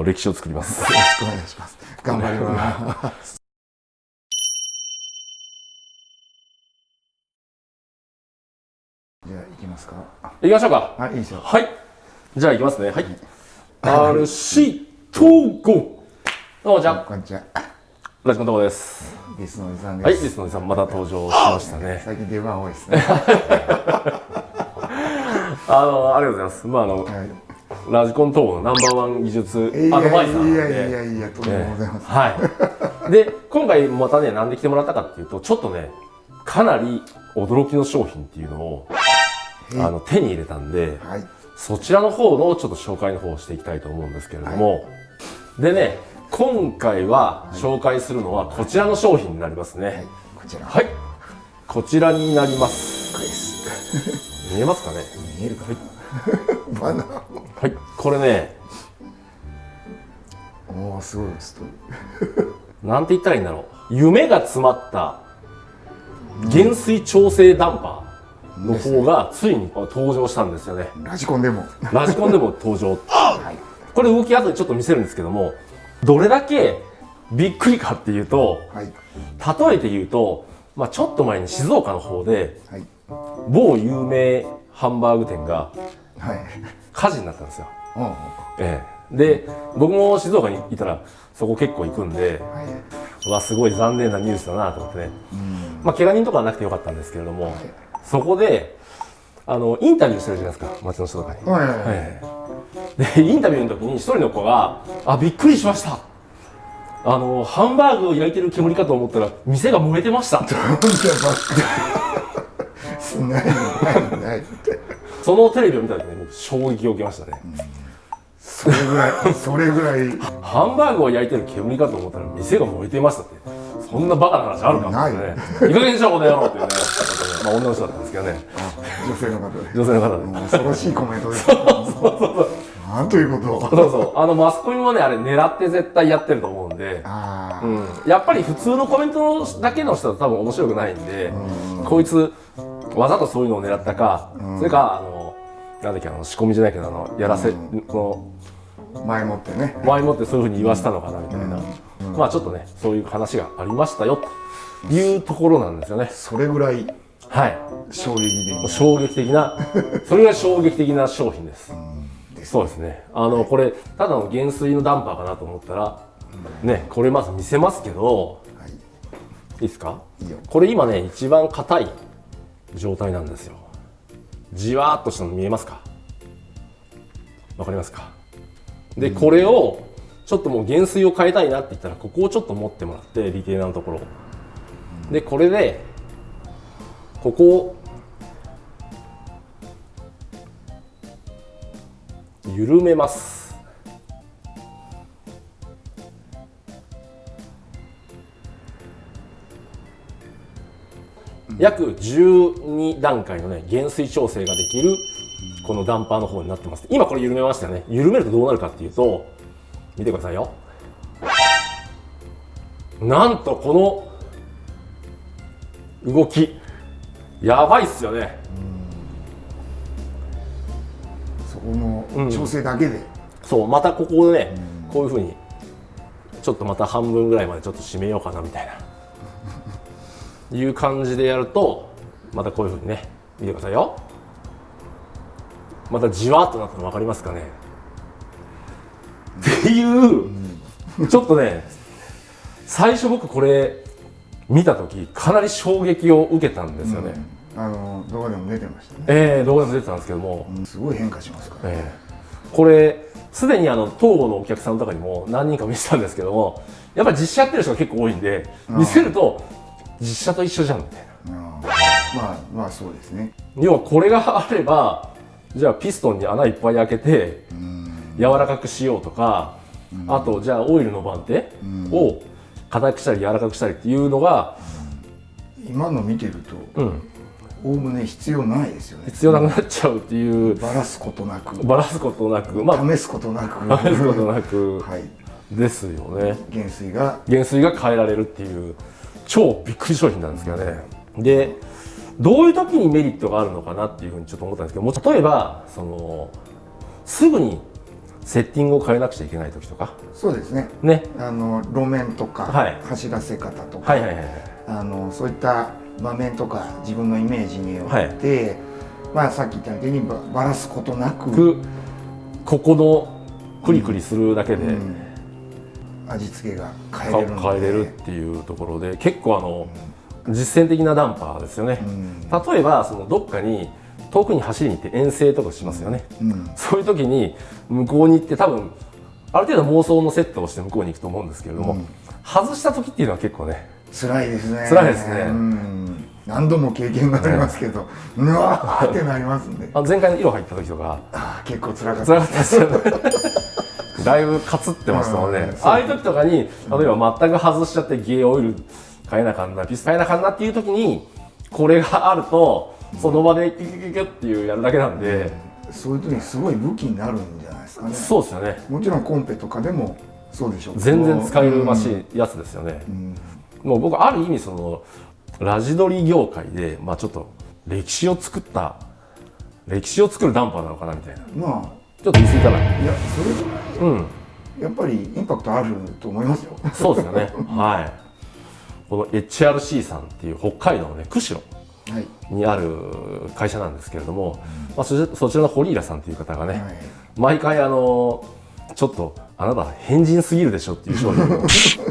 歴史を作ります。よろしくお願いします。頑張ります。じゃあ行きますか。行きましょうか。はい、いいですよ。はい。じゃあ行きますね。はい。RC トーゴ。どうもじゃあ。こんにちは。ラジコントーゴです。リスのおじさんです。はい、リスのおじさんまた登場しましたね。最近出番多いですね。ありがとうございます。ラジコントーゴのナンバーワン技術アドバイザーなんで。いや、とんでもございません。はい。で、今回またね、なんで来てもらったかっていうと、ちょっとね、かなり驚きの商品っていうのを、手に入れたんで、はい、そちらの方のちょっと紹介の方をしていきたいと思うんですけれども、はい、でね、今回は紹介するのはこちらの商品になりますね。はい、こちら。はい。こちらになります。見えますかね？見えるかな？バナナ。はい、これね。おー、すごいストーリー。なんて言ったらいいんだろう。夢が詰まった減衰調整ダンパーの方がついに登場したんですよね。ラジコンでも登場。はい、これ動き後でちょっと見せるんですけども、どれだけびっくりかっていうと、はい、例えて言うと、ちょっと前に静岡の方で、はい、某有名ハンバーグ店が火事になったんですよ。で、僕も静岡にいたらそこ結構行くんで、はい、すごい残念なニュースだなと思ってね、怪我人とかはなくてよかったんですけれども、はい、そこでインタビューしてるじゃないですか、街の人とかに。で、インタビューの時に一人の子が「びっくりしました。ハンバーグを焼いてる煙かと思ったら店が燃えてました」って。そのテレビを見た時に僕衝撃を受けましたね。それぐらいハンバーグを焼いてる煙かと思ったら店が燃えてましたって、そんなバカな話あるかってね。いい加減にしろこの野郎っていうね、女の人だったんですけどね。女性の方で。女性の方で。恐ろしいコメントです。なんということ。そうマスコミもね、あれ狙って絶対やってると思うんで、やっぱり普通のコメントだけの人は多分面白くないんで、こいつわざとそういうのを狙ったか、それかなんだっけ、仕込みじゃないけどやらせこの前もってね、そういうふうに言わせたのかなみたいな、ちょっとねそういう話がありましたよというところなんですよね。それぐらい、はい、衝撃的なそれぐらい衝撃的な商品です。そうですね。これただの減衰のダンパーかなと思ったらね、これまず見せますけど、いいですか？これ今ね一番硬い状態なんですよ。じわーっとしたの見えますか？わかりますか？で、これをちょっともう減衰を変えたいなって言ったら、ここをちょっと持ってもらって、リテーナーのところで、これでここを緩めます。約12段階のね減衰調整ができるこのダンパーの方になってます。今これ緩めましたよね。緩めるとどうなるかっていうと、見てくださいよ。なんとこの動きやばいっすよね。そこの調整だけで、そう、またここでね、こういうふうにちょっとまた半分ぐらいまでちょっと締めようかなみたいないう感じでやると、またこういうふうにね、見てくださいよ。またじわっとなったの分かりますかね？っていうちょっとね、最初僕これ見た時かなり衝撃を受けたんですよね。動画でも出てましたね。動画でも出てたんですけども、すごい変化しますからね。これすでに東郷のお客さんとかにも何人か見せたんですけども、やっぱり実写やってる人が結構多いんで、見せると実写と一緒じゃんみたいな。そうですね。要はこれがあれば、じゃあピストンに穴いっぱい開けて柔らかくしようとか、あとじゃあオイルの番手を硬くしたり柔らかくしたりっていうのが、今の見てるとおおむね必要ないですよね。必要なくなっちゃうっていう。バラすことなく、試すことなくですよね。減衰が変えられるっていう超びっくり商品なんですけどね。で、どういう時にメリットがあるのかなっていうふうにちょっと思ったんですけども、例えばすぐにセッティングを変えなくちゃいけない時とかそうですね。ね、路面とか、はい走らせ方とか、はいはいはいそういった場面とか自分のイメージによって、まあさっき言ったようにばらすことなく、ここのクリクリするだけで、味付けが変えれるので変えれるっていうところで結構実践的なダンパーですよね。例えばそのどっかに遠くに走りに行って遠征とかしますよね。そういう時に向こうに行って多分ある程度妄想のセットをして向こうに行くと思うんですけれども、外した時っていうのは結構ね辛いですね。辛いですね。何度も経験がありますけど、うわーってなりますんで。前回の色入った時とか結構辛かった。辛かったですよね。だいぶかつってましたもんね。ああいう時とかに例えば全く外しちゃってゲーオイル変えなあかんな、ピス変えなあかんなっていう時にこれがあるとその場でキュキュキュキュっていうやるだけなんで、そういう時にすごい武器になるんじゃないですかね。そうですよね。もちろんコンペとかでもそうでしょう。全然使えるらしいやつですよね。もう僕ある意味そのラジドリ業界でちょっと歴史を作るダンパーなのかなみたいな。ちょっと言い過ぎかな。いやそれぐらい、やっぱりインパクトあると思いますよ。そうですよね。はい。この HRC さんっていう北海道のね釧路にある会社なんですけれども、そちらの堀浦さんっていう方がね、毎回ちょっとあなた変人すぎるでしょっていう商品を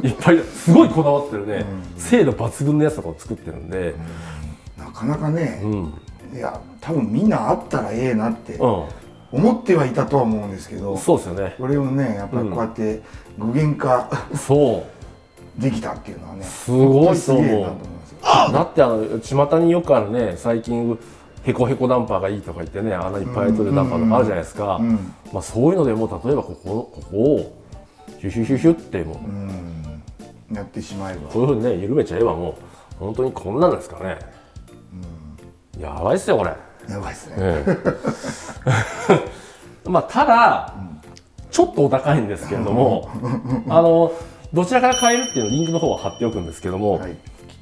いっぱいすごいこだわってるね、精度抜群のやつとかを作ってるんで、なかなかね、いや多分みんなあったらええなって思ってはいたとは思うんですけど、そうですよね。これをねやっぱりこうやって具現化できたっていうのはね、すごいと思う。だって巷によくあるね、最近ヘコヘコダンパーがいいとか言ってね、穴いっぱい開いてるダンパーとかあるじゃないですか。そういうのでも例えばここをヒュヒュヒュヒュってもやってしまえば、こういうふうにね緩めちゃえばもう本当にこんなんですかね。やばいっすよこれ。やばいっすね。ただちょっとお高いんですけれども、どちらから買えるっていうのリンクの方は貼っておくんですけども、きっ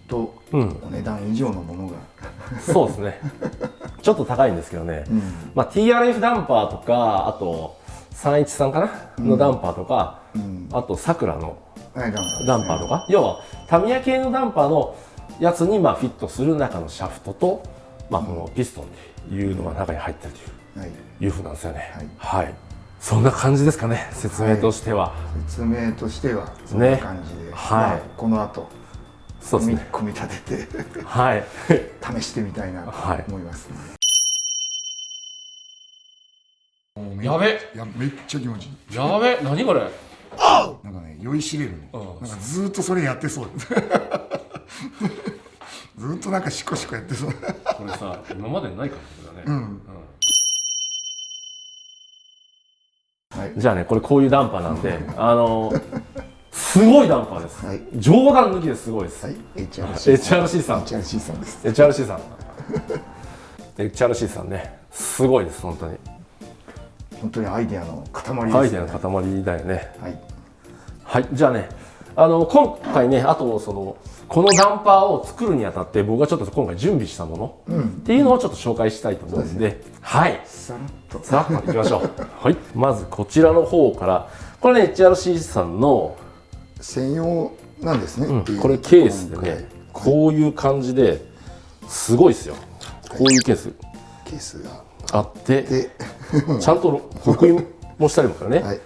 とお値段以上のものが、そうですね。ちょっと高いんですけどね。TRF ダンパーとか、あと313かなのダンパーとか、あとさくらのダンパーとか、要はタミヤ系のダンパーのやつにフィットする中のシャフトと、このピストンっていうのが中に入ってるというふうなんですよね。はい。そんな感じですかね、説明としては。説明としてはそんな感じで、この後組み立てて試してみたいなと思います。やべ、めっちゃ気持ちいい。やべ、何これ。なんかね、酔いしれるね。なんかずっとそれやってそう。ずっとなんかシコシコやってそう。これさ、今までない感じだね。じゃあね、これこういうダンパーなんで、すごいダンパーです。冗談抜きですごいです。HRC さん。HRC さんです。HRC さん。HRC さんね、すごいです本当に。本当にアイデアの塊ですね。アイデアの塊だよね。はい。じゃあね、今回ね、あとこのダンパーを作るにあたって僕がちょっと今回準備したものっていうのをちょっと紹介したいと思うんで、はい。さらっといきましょう。はい。まずこちらの方から、これね HRC さんの専用なんですね。これケースでね、こういう感じですごいですよ。こういうケースがあって、ちゃんと刻印もしたりもからね。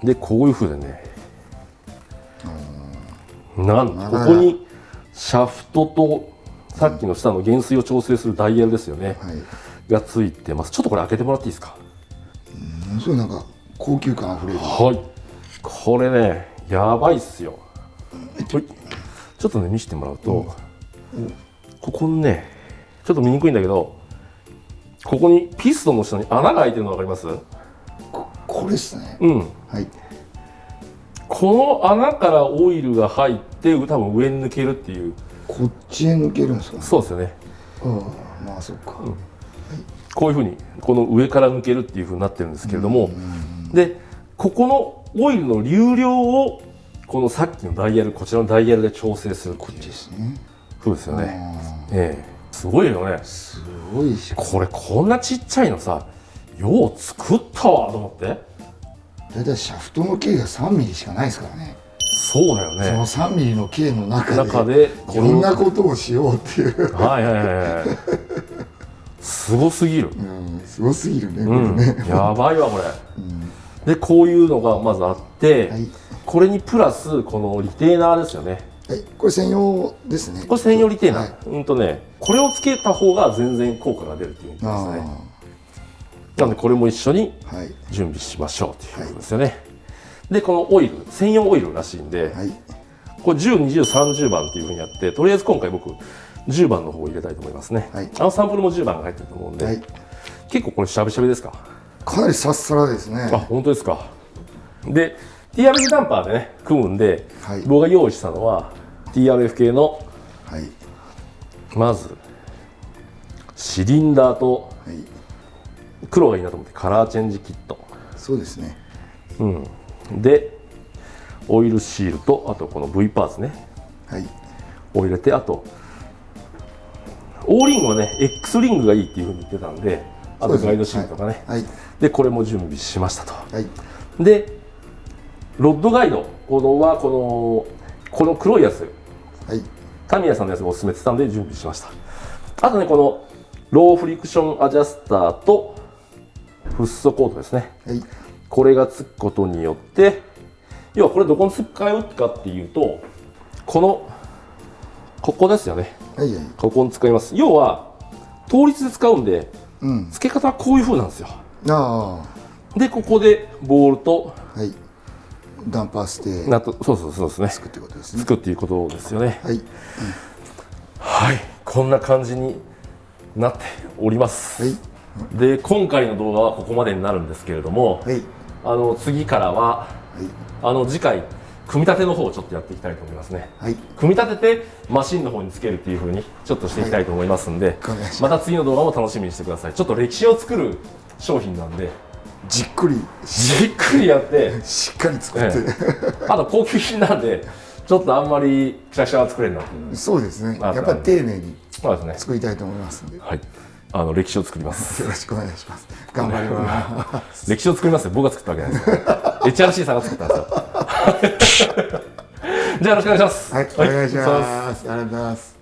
でこういう風でね、ここにシャフトとさっきの下の減衰を調整するダイヤルですよね、がついてます。ちょっとこれ開けてもらっていいですか。すごいなんか高級感あふれる。これねやばいっすよ。ちょっとね見せてもらうと、ここにねちょっと見にくいんだけど、ここにピストンの下に穴が開いてるの分かります？これですね。この穴からオイルが入って多分上に抜けるっていう。こっちへ抜けるんですかね。そうですよね。まあそっか。こういうふうにこの上から抜けるっていうふうになってるんですけれども、でここのオイルの流量をこのさっきのダイヤル、こちらのダイヤルで調整する。こっちですね。そうですよね。すごいよね。すごいし。これこんなちっちゃいのさ、よう作ったわと思って。大体シャフトの径が3ミリしかないですからね。そうだよね。その3ミリの径の中でいろんなことをしようっていうはいはいはいはいすごすぎる、すごすぎるね、これね、やばいわこれ、でこういうのがまずあって、これにプラスこのリテーナーですよね。これ専用ですね。これ専用リテーナー、これをつけた方が全然効果が出るっていうんですね。なのでこれも一緒に準備しましょうっていうことですよね。でこのオイル専用オイルらしいんで、これ10、20、30番っていうふうにやって、とりあえず今回僕10番の方を入れたいと思いますね。サンプルも10番が入ってると思うんで、結構これしゃぶしゃぶですか？かなりサッサラですね。あ、本当ですか。で TRF ダンパーでね組むんで、僕が用意したのは TRF 系の、まずシリンダーと、黒がいいなと思ってカラーチェンジキット。そうですね。でオイルシールと、あとこの V パーツね、を入れて、あと O リングはね X リングがいいっていうふうに言ってたんで、あとガイドシールとかね、でこれも準備しましたと。でロッドガイドこの黒いやつ、タミヤさんのやつがおすすめって言ってたんで準備しました。あとねこのローフリクションアジャスターとフッ素コートですね、これがつくことによって、要はこれどこに使うかっていうと、ここですよね、ここに使います。要は倒立で使うんで、付け方はこういう風なんですよ。でここでボールと、ダンパーステそうですね、つくってことですね。つくっていうことですよね。こんな感じになっております。で今回の動画はここまでになるんですけれども、次からは、次回組み立ての方をちょっとやっていきたいと思いますね。組み立ててマシンの方につけるっていう風にちょっとしていきたいと思いますんで、また次の動画も楽しみにしてください。ちょっと歴史を作る商品なんで、じっくりやってしっかり作って、あと高級品なんでちょっとあんまりくしゃくしゃは作れるなっていう。そうですね、やっぱり丁寧に作りたいと思いますんで、歴史を作ります。よろしくお願いします。頑張ります。歴史を作りますよ。僕が作ったわけないですよ。HRC さんが作ったんですよ。じゃあよろしくお願いします。お願いします。ありがとうございます。